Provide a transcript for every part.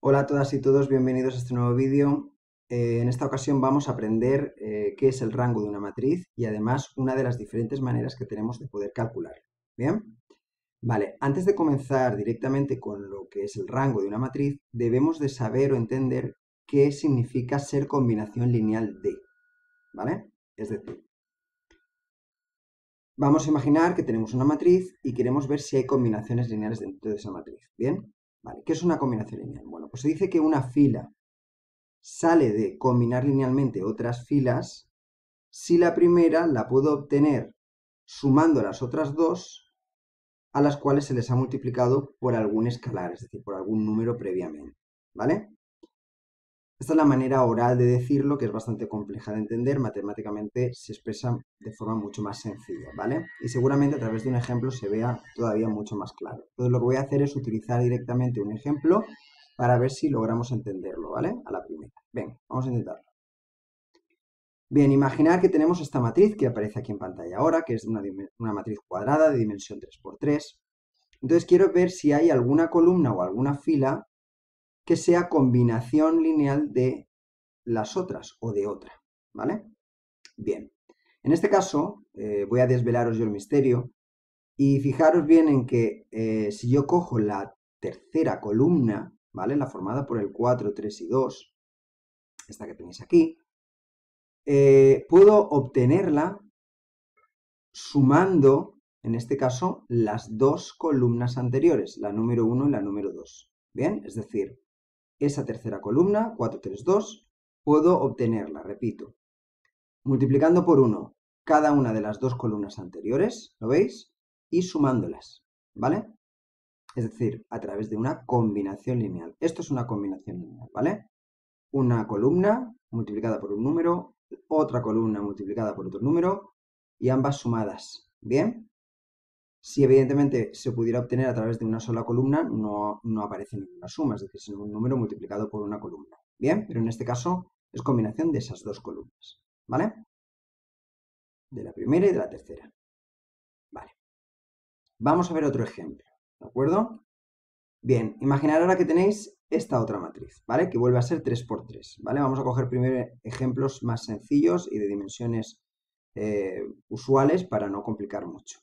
Hola a todas y todos, bienvenidos a este nuevo vídeo. En esta ocasión vamos a aprender qué es el rango de una matriz y además una de las diferentes maneras que tenemos de poder calcularlo. ¿Bien? Vale, antes de comenzar directamente con lo que es el rango de una matriz, debemos de saber o entender qué significa ser combinación lineal de, ¿vale? Es decir, vamos a imaginar que tenemos una matriz y queremos ver si hay combinaciones lineales dentro de esa matriz. ¿Bien? Vale, ¿qué es una combinación lineal? Bueno, pues se dice que una fila sale de combinar linealmente otras filas si la primera la puedo obtener sumando las otras dos a las cuales se les ha multiplicado por algún escalar, es decir, por algún número previamente, ¿vale? Esta es la manera oral de decirlo, que es bastante compleja de entender, matemáticamente se expresa de forma mucho más sencilla, ¿vale? Y seguramente a través de un ejemplo se vea todavía mucho más claro. Entonces lo que voy a hacer es utilizar directamente un ejemplo para ver si logramos entenderlo, ¿vale? A la primera. Venga, vamos a intentarlo. Bien, imaginar que tenemos esta matriz que aparece aquí en pantalla ahora, que es una matriz cuadrada de dimensión 3×3. Entonces quiero ver si hay alguna columna o alguna fila que sea combinación lineal de las otras o de otra, ¿vale? Bien, en este caso voy a desvelaros yo el misterio y fijaros bien en que si yo cojo la tercera columna, ¿vale? La formada por el 4, 3 y 2, esta que tenéis aquí, puedo obtenerla sumando, en este caso, las dos columnas anteriores, la número 1 y la número 2. Bien, es decir, esa tercera columna, 4, 3, 2, puedo obtenerla, repito, multiplicando por 1 cada una de las dos columnas anteriores, ¿lo veis? Y sumándolas, ¿vale? Es decir, a través de una combinación lineal. Esto es una combinación lineal, ¿vale? Una columna multiplicada por un número, otra columna multiplicada por otro número y ambas sumadas. ¿Bien? Si evidentemente se pudiera obtener a través de una sola columna, no aparece ninguna suma, es decir, es un número multiplicado por una columna. Bien, pero en este caso es combinación de esas dos columnas. ¿Vale? De la primera y de la tercera. Vale. Vamos a ver otro ejemplo. ¿De acuerdo? Bien, imaginar ahora que tenéis esta otra matriz, ¿vale? Que vuelve a ser 3×3, ¿vale? Vamos a coger primero ejemplos más sencillos y de dimensiones usuales para no complicar mucho.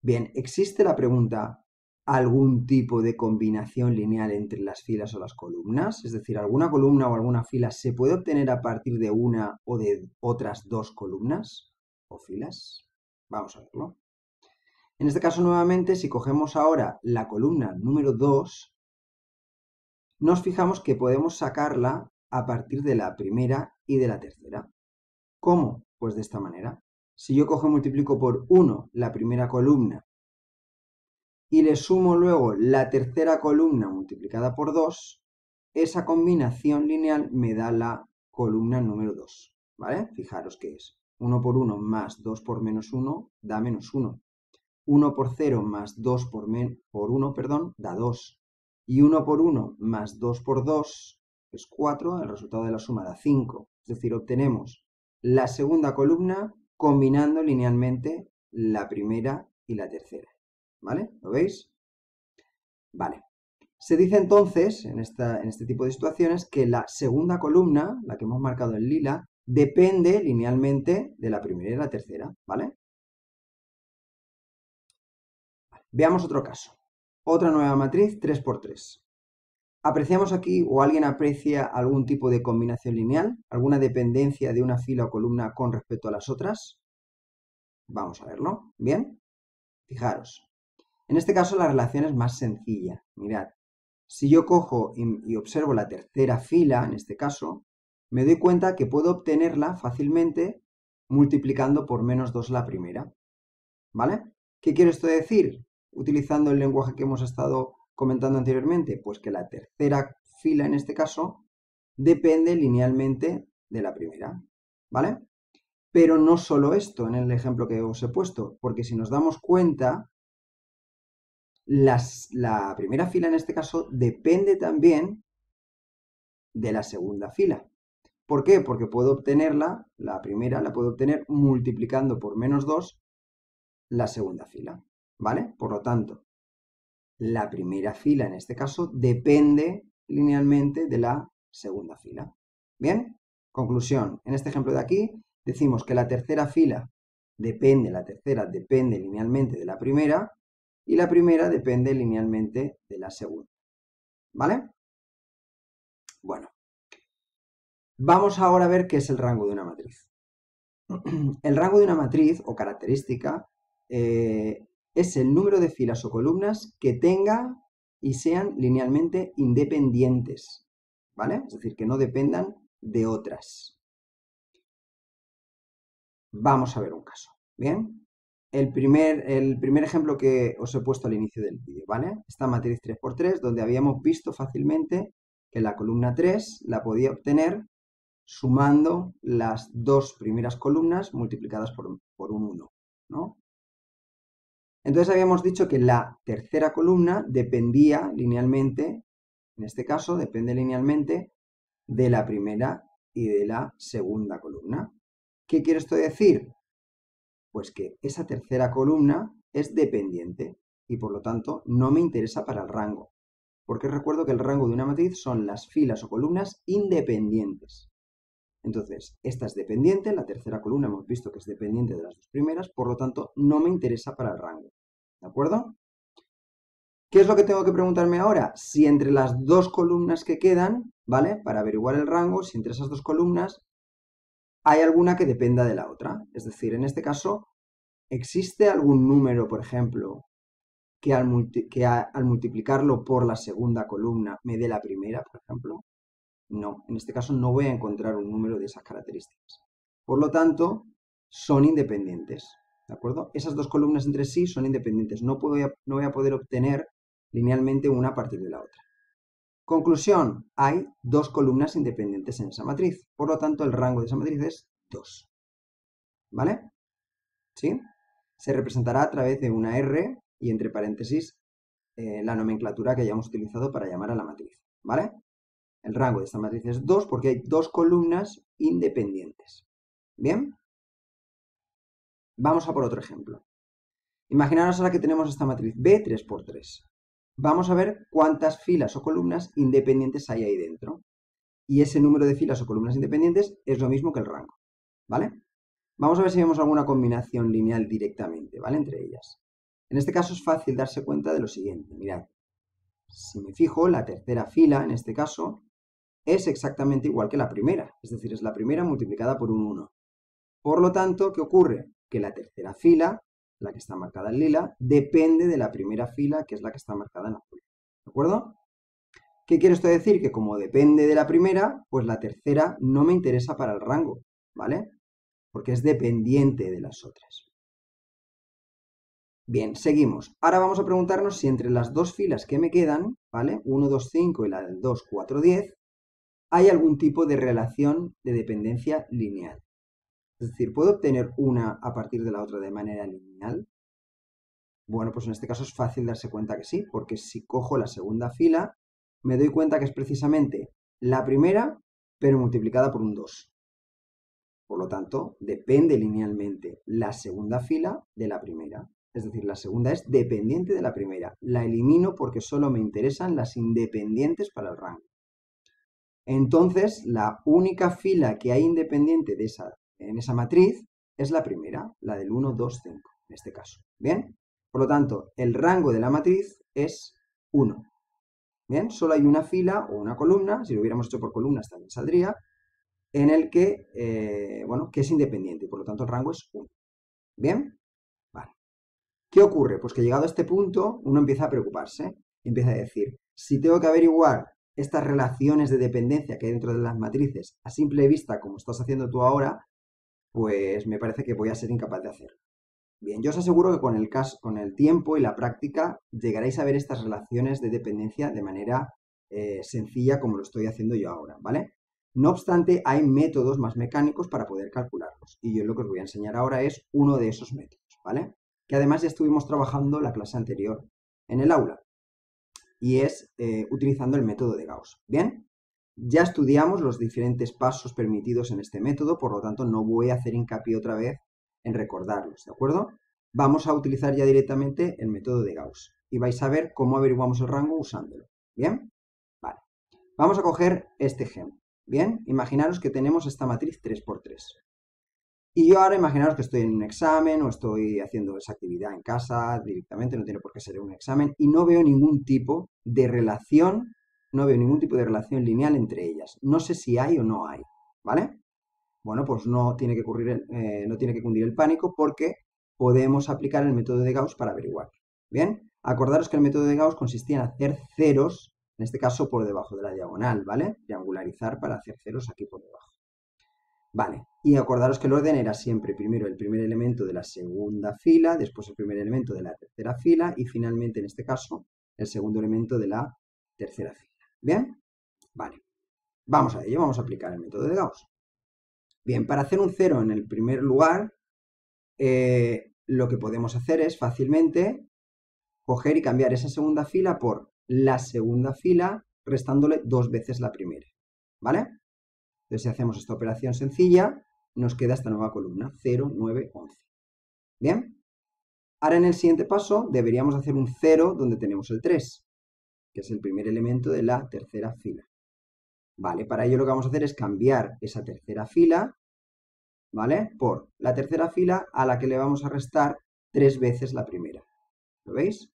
Bien, existe la pregunta, ¿algún tipo de combinación lineal entre las filas o las columnas? Es decir, ¿alguna columna o alguna fila se puede obtener a partir de una o de otras dos columnas o filas? Vamos a verlo. En este caso, nuevamente, si cogemos ahora la columna número 2, nos fijamos que podemos sacarla a partir de la primera y de la tercera. ¿Cómo? Pues de esta manera. Si yo cojo y multiplico por 1 la primera columna y le sumo luego la tercera columna multiplicada por 2, esa combinación lineal me da la columna número 2, ¿vale? Fijaros que es 1 por 1 más 2 por menos 1 da menos 1. 1 por 0 más 2 por 1, perdón, da 2. Y 1 por 1 más 2 por 2 es 4, el resultado de la suma da 5. Es decir, obtenemos la segunda columna combinando linealmente la primera y la tercera. ¿Vale? ¿Lo veis? Vale. Se dice entonces, en este tipo de situaciones, que la segunda columna, la que hemos marcado en lila, depende linealmente de la primera y la tercera, ¿vale? Veamos otro caso. Otra nueva matriz, 3×3. ¿Apreciamos aquí o alguien aprecia algún tipo de combinación lineal? ¿Alguna dependencia de una fila o columna con respecto a las otras? Vamos a verlo. ¿Bien? Fijaros. En este caso la relación es más sencilla. Mirad. Si yo cojo y observo la tercera fila, en este caso, me doy cuenta que puedo obtenerla fácilmente multiplicando por menos 2 la primera. ¿Vale? ¿Qué quiere esto decir? Utilizando el lenguaje que hemos estado comentando anteriormente, pues que la tercera fila, en este caso, depende linealmente de la primera. ¿Vale? Pero no solo esto en el ejemplo que os he puesto, porque si nos damos cuenta, la primera fila en este caso depende también de la segunda fila. ¿Por qué? Porque puedo obtenerla, la primera la puedo obtener multiplicando por menos 2 la segunda fila, ¿vale? Por lo tanto, la primera fila en este caso depende linealmente de la segunda fila. ¿Bien? Conclusión. En este ejemplo de aquí decimos que la tercera depende linealmente de la primera y la primera depende linealmente de la segunda. ¿Vale? Bueno. Vamos ahora a ver qué es el rango de una matriz. El rango de una matriz o característica es el número de filas o columnas que tenga y sean linealmente independientes, ¿vale? Es decir, que no dependan de otras. Vamos a ver un caso, ¿bien? El primer ejemplo que os he puesto al inicio del vídeo, ¿vale? Esta matriz 3×3, donde habíamos visto fácilmente que la columna 3 la podía obtener sumando las dos primeras columnas multiplicadas por un 1, ¿no? Entonces habíamos dicho que la tercera columna dependía linealmente, en este caso depende linealmente de la primera y de la segunda columna. ¿Qué quiere esto decir? Pues que esa tercera columna es dependiente y por lo tanto no me interesa para el rango, porque recuerdo que el rango de una matriz son las filas o columnas independientes. Entonces, esta es dependiente, la tercera columna hemos visto que es dependiente de las dos primeras, por lo tanto, no me interesa para el rango. ¿De acuerdo? ¿Qué es lo que tengo que preguntarme ahora? Si entre las dos columnas que quedan, ¿vale? Para averiguar el rango, si entre esas dos columnas hay alguna que dependa de la otra. Es decir, en este caso, ¿existe algún número, por ejemplo, que al multiplicarlo por la segunda columna me dé la primera, por ejemplo? No, en este caso no voy a encontrar un número de esas características. Por lo tanto, son independientes, ¿de acuerdo? Esas dos columnas entre sí son independientes. No voy a poder obtener linealmente una a partir de la otra. Conclusión, hay dos columnas independientes en esa matriz. Por lo tanto, el rango de esa matriz es 2. ¿Vale? ¿Sí? Se representará a través de una R y entre paréntesis la nomenclatura que hayamos utilizado para llamar a la matriz. ¿Vale? El rango de esta matriz es 2 porque hay dos columnas independientes. ¿Bien? Vamos a por otro ejemplo. Imaginaros ahora que tenemos esta matriz B 3×3. Vamos a ver cuántas filas o columnas independientes hay ahí dentro. Y ese número de filas o columnas independientes es lo mismo que el rango. ¿Vale? Vamos a ver si vemos alguna combinación lineal directamente, ¿vale? Entre ellas. En este caso es fácil darse cuenta de lo siguiente. Mirad, si me fijo, la tercera fila, en este caso, es exactamente igual que la primera, es decir, es la primera multiplicada por un 1. Por lo tanto, ¿qué ocurre? Que la tercera fila, la que está marcada en lila, depende de la primera fila, que es la que está marcada en azul. ¿De acuerdo? ¿Qué quiere esto decir? Que como depende de la primera, pues la tercera no me interesa para el rango, ¿vale? Porque es dependiente de las otras. Bien, seguimos. Ahora vamos a preguntarnos si entre las dos filas que me quedan, ¿vale? 1, 2, 5 y la del 2, 4, 10, hay algún tipo de relación de dependencia lineal. Es decir, ¿puedo obtener una a partir de la otra de manera lineal? Bueno, pues en este caso es fácil darse cuenta que sí, porque si cojo la segunda fila, me doy cuenta que es precisamente la primera, pero multiplicada por un 2. Por lo tanto, depende linealmente la segunda fila de la primera. Es decir, la segunda es dependiente de la primera. La elimino porque solo me interesan las independientes para el rango. Entonces, la única fila que hay independiente en esa matriz es la primera, la del 1, 2, 5, en este caso. ¿Bien? Por lo tanto, el rango de la matriz es 1. ¿Bien? Solo hay una fila o una columna, si lo hubiéramos hecho por columnas también saldría, en el que, que es independiente, y por lo tanto el rango es 1. ¿Bien? Vale. ¿Qué ocurre? Pues que llegado a este punto, uno empieza a preocuparse, empieza a decir, si tengo que averiguar estas relaciones de dependencia que hay dentro de las matrices a simple vista, como estás haciendo tú ahora, pues me parece que voy a ser incapaz de hacerlo. Bien, yo os aseguro que con el tiempo y la práctica llegaréis a ver estas relaciones de dependencia de manera sencilla como lo estoy haciendo yo ahora, ¿vale? No obstante, hay métodos más mecánicos para poder calcularlos y yo lo que os voy a enseñar ahora es uno de esos métodos, ¿vale? Que además ya estuvimos trabajando la clase anterior en el aula y es utilizando el método de Gauss, ¿bien? Ya estudiamos los diferentes pasos permitidos en este método, por lo tanto no voy a hacer hincapié otra vez en recordarlos, ¿de acuerdo? Vamos a utilizar ya directamente el método de Gauss y vais a ver cómo averiguamos el rango usándolo, ¿bien? Vale. Vamos a coger este ejemplo. Bien, imaginaros que tenemos esta matriz 3×3. Y yo ahora imaginaros que estoy en un examen o estoy haciendo esa actividad en casa directamente, no tiene por qué ser un examen, y no veo ningún tipo de relación, lineal entre ellas. No sé si hay o no hay, ¿vale? Bueno, pues no tiene que cundir el pánico porque podemos aplicar el método de Gauss para averiguar. Bien, acordaros que el método de Gauss consistía en hacer ceros, en este caso por debajo de la diagonal, ¿vale? Triangularizar para hacer ceros aquí por debajo. Vale, y acordaros que el orden era siempre primero el primer elemento de la segunda fila, después el primer elemento de la tercera fila y finalmente, en este caso, el segundo elemento de la tercera fila. ¿Bien? Vale, vamos a ello, vamos a aplicar el método de Gauss. Bien, para hacer un cero en el primer lugar, lo que podemos hacer es fácilmente coger y cambiar esa segunda fila por la segunda fila, restándole 2 veces la primera. ¿Vale? Entonces, si hacemos esta operación sencilla, nos queda esta nueva columna, 0, 9, 11. ¿Bien? Ahora en el siguiente paso deberíamos hacer un 0 donde tenemos el 3, que es el primer elemento de la tercera fila. Vale, para ello lo que vamos a hacer es cambiar esa tercera fila, ¿vale? Por la tercera fila a la que le vamos a restar 3 veces la primera. ¿Lo veis?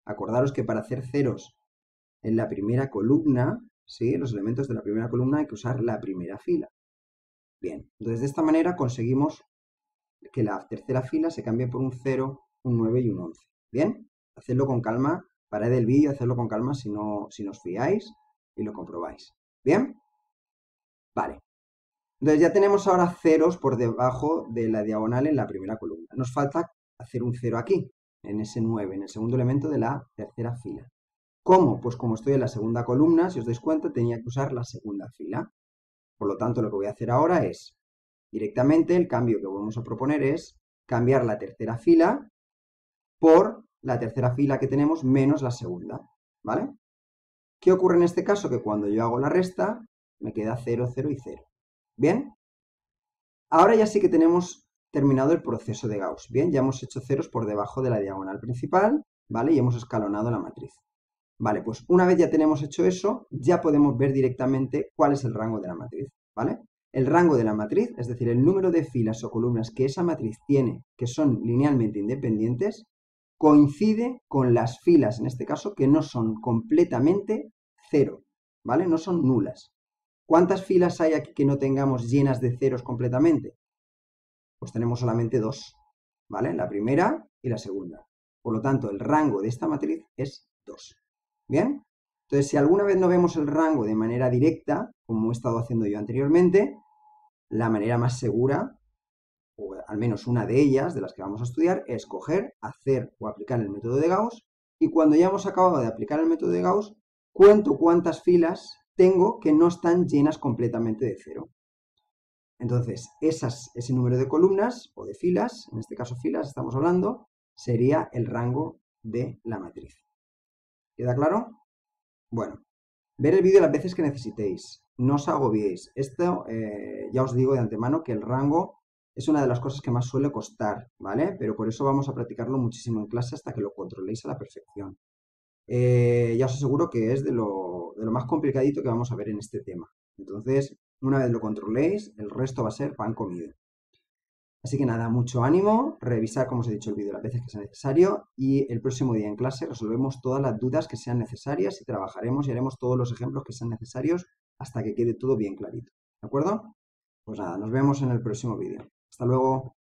Acordaros que para hacer ceros en la primera columna, ¿sí? Los elementos de la primera columna hay que usar la primera fila. Bien, entonces de esta manera conseguimos que la tercera fila se cambie por un 0, un 9 y un 11. Bien, hacedlo con calma, parad el vídeo, hacedlo con calma si os fiáis y lo comprobáis. Bien, vale. Entonces ya tenemos ahora ceros por debajo de la diagonal en la primera columna. Nos falta hacer un 0 aquí, en ese 9, en el segundo elemento de la tercera fila. ¿Cómo? Pues como estoy en la segunda columna, si os dais cuenta, tenía que usar la segunda fila. Por lo tanto, lo que voy a hacer ahora es, directamente, el cambio que vamos a proponer es cambiar la tercera fila por la tercera fila que tenemos menos la segunda, ¿vale? ¿Qué ocurre en este caso? Que cuando yo hago la resta, me queda 0, 0 y 0. ¿Bien? Ahora ya sí que tenemos terminado el proceso de Gauss. Bien, ya hemos hecho ceros por debajo de la diagonal principal, ¿vale? Y hemos escalonado la matriz. Vale, pues una vez ya tenemos hecho eso, ya podemos ver directamente cuál es el rango de la matriz, ¿vale? El rango de la matriz, es decir, el número de filas o columnas que esa matriz tiene, que son linealmente independientes, coincide con las filas, en este caso, que no son completamente cero, ¿vale? No son nulas. ¿Cuántas filas hay aquí que no tengamos llenas de ceros completamente? Pues tenemos solamente 2, ¿vale? La primera y la segunda. Por lo tanto, el rango de esta matriz es 2. ¿Bien? Entonces, si alguna vez no vemos el rango de manera directa, como he estado haciendo yo anteriormente, la manera más segura, o al menos una de ellas, de las que vamos a estudiar, es coger, hacer o aplicar el método de Gauss, y cuando ya hemos acabado de aplicar el método de Gauss, cuento cuántas filas tengo que no están llenas completamente de cero. Entonces, ese número de columnas o de filas, en este caso filas estamos hablando, sería el rango de la matriz. ¿Queda claro? Bueno, ver el vídeo las veces que necesitéis. No os agobiéis. Esto ya os digo de antemano que el rango es una de las cosas que más suele costar, ¿vale? Pero por eso vamos a practicarlo muchísimo en clase hasta que lo controléis a la perfección. Ya os aseguro que es de lo más complicadito que vamos a ver en este tema. Entonces, una vez lo controléis, el resto va a ser pan comido. Así que nada, mucho ánimo, revisar, como os he dicho, el vídeo las veces que sea necesario y el próximo día en clase resolvemos todas las dudas que sean necesarias y trabajaremos y haremos todos los ejemplos que sean necesarios hasta que quede todo bien clarito. ¿De acuerdo? Pues nada, nos vemos en el próximo vídeo. Hasta luego.